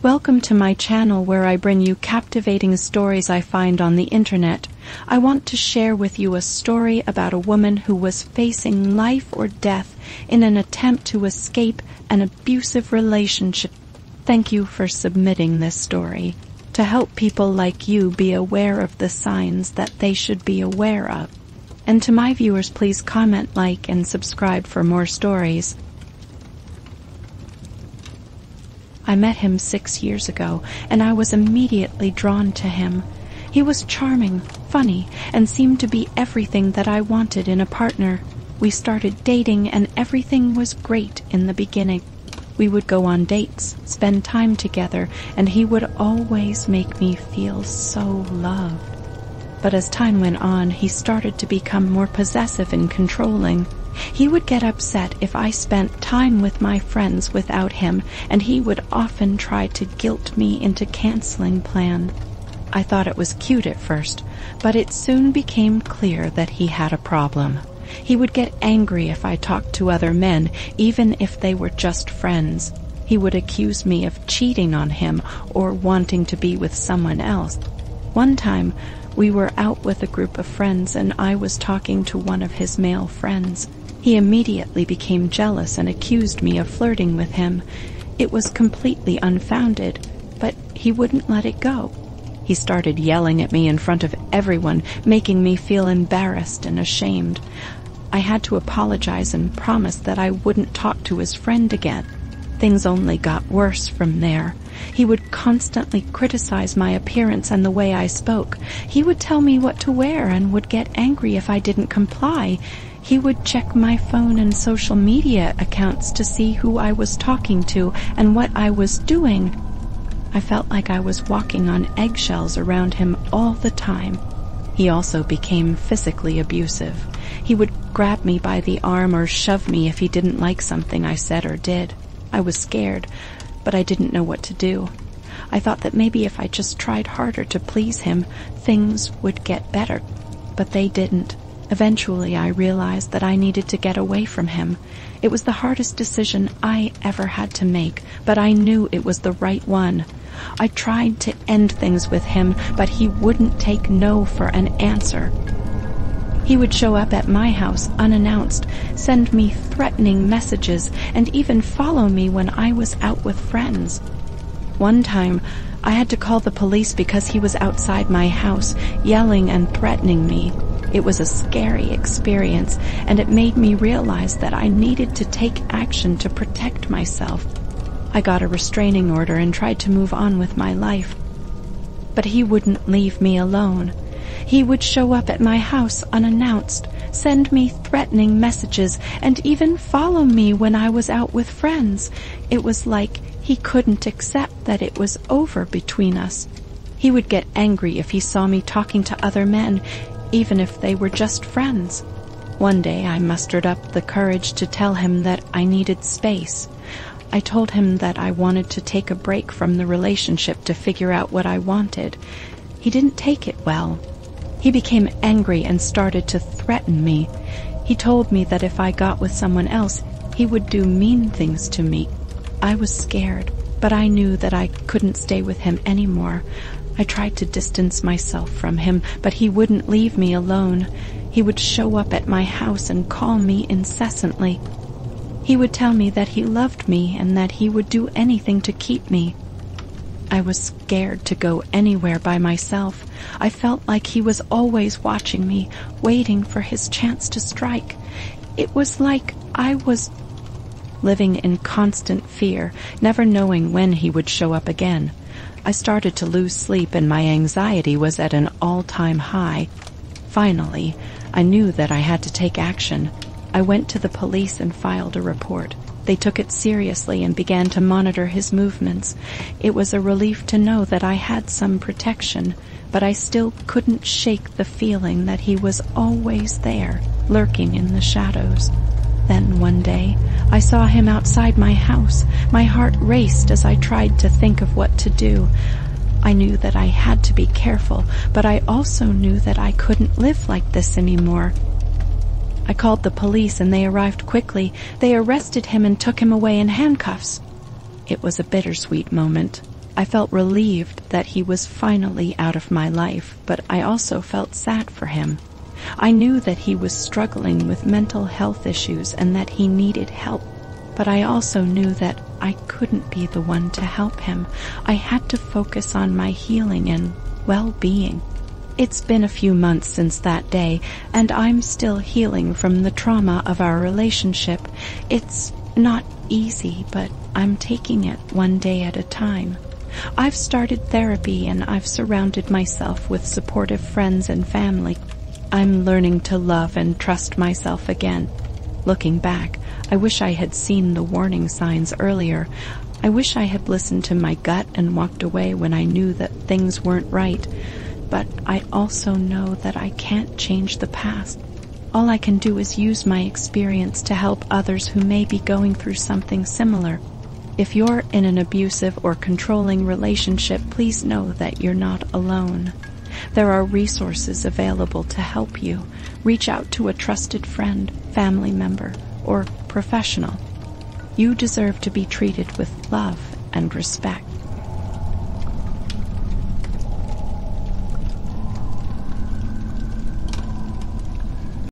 Welcome to my channel where I bring you captivating stories I find on the internet. I want to share with you a story about a woman who was facing life or death in an attempt to escape an abusive relationship. Thank you for submitting this story to help people like you be aware of the signs that they should be aware of. And to my viewers, please comment, like, and subscribe for more stories. I met him 6 years ago, and I was immediately drawn to him. He was charming, funny, and seemed to be everything that I wanted in a partner. We started dating, and everything was great in the beginning. We would go on dates, spend time together, and he would always make me feel so loved. But as time went on, he started to become more possessive and controlling. He would get upset if I spent time with my friends without him, and he would often try to guilt me into canceling plans. I thought it was cute at first, but it soon became clear that he had a problem. He would get angry if I talked to other men, even if they were just friends. He would accuse me of cheating on him or wanting to be with someone else. One time, we were out with a group of friends, and I was talking to one of his male friends. He immediately became jealous and accused me of flirting with him. It was completely unfounded, but he wouldn't let it go. He started yelling at me in front of everyone, making me feel embarrassed and ashamed. I had to apologize and promise that I wouldn't talk to his friend again. Things only got worse from there. He would constantly criticize my appearance and the way I spoke. He would tell me what to wear and would get angry if I didn't comply. He would check my phone and social media accounts to see who I was talking to and what I was doing. I felt like I was walking on eggshells around him all the time. He also became physically abusive. He would grab me by the arm or shove me if he didn't like something I said or did. I was scared, but I didn't know what to do. I thought that maybe if I just tried harder to please him, things would get better, but they didn't. Eventually, I realized that I needed to get away from him. It was the hardest decision I ever had to make, but I knew it was the right one. I tried to end things with him, but he wouldn't take no for an answer. He would show up at my house unannounced, send me threatening messages, and even follow me when I was out with friends. One time, I had to call the police because he was outside my house, yelling and threatening me. It was a scary experience, and it made me realize that I needed to take action to protect myself. I got a restraining order and tried to move on with my life. But he wouldn't leave me alone. He would show up at my house unannounced, send me threatening messages, and even follow me when I was out with friends. It was like he couldn't accept that it was over between us. He would get angry if he saw me talking to other men, even if they were just friends. One day I mustered up the courage to tell him that I needed space. I told him that I wanted to take a break from the relationship to figure out what I wanted. He didn't take it well. He became angry and started to threaten me. He told me that if I got with someone else, he would do mean things to me. I was scared, but I knew that I couldn't stay with him anymore. I tried to distance myself from him, but he wouldn't leave me alone. He would show up at my house and call me incessantly. He would tell me that he loved me and that he would do anything to keep me. I was scared to go anywhere by myself. I felt like he was always watching me, waiting for his chance to strike. It was like I was living in constant fear, never knowing when he would show up again. I started to lose sleep and my anxiety was at an all-time high. Finally, I knew that I had to take action. I went to the police and filed a report. They took it seriously and began to monitor his movements. It was a relief to know that I had some protection, but I still couldn't shake the feeling that he was always there, lurking in the shadows. Then one day, I saw him outside my house. My heart raced as I tried to think of what to do. I knew that I had to be careful, but I also knew that I couldn't live like this anymore. I called the police and they arrived quickly. They arrested him and took him away in handcuffs. It was a bittersweet moment. I felt relieved that he was finally out of my life, but I also felt sad for him. I knew that he was struggling with mental health issues and that he needed help, but I also knew that I couldn't be the one to help him. I had to focus on my healing and well-being. It's been a few months since that day, and I'm still healing from the trauma of our relationship. It's not easy, but I'm taking it one day at a time. I've started therapy and I've surrounded myself with supportive friends and family. I'm learning to love and trust myself again. Looking back, I wish I had seen the warning signs earlier. I wish I had listened to my gut and walked away when I knew that things weren't right. But I also know that I can't change the past. All I can do is use my experience to help others who may be going through something similar. If you're in an abusive or controlling relationship, please know that you're not alone. There are resources available to help you. Reach out to a trusted friend, family member, or professional. You deserve to be treated with love and respect.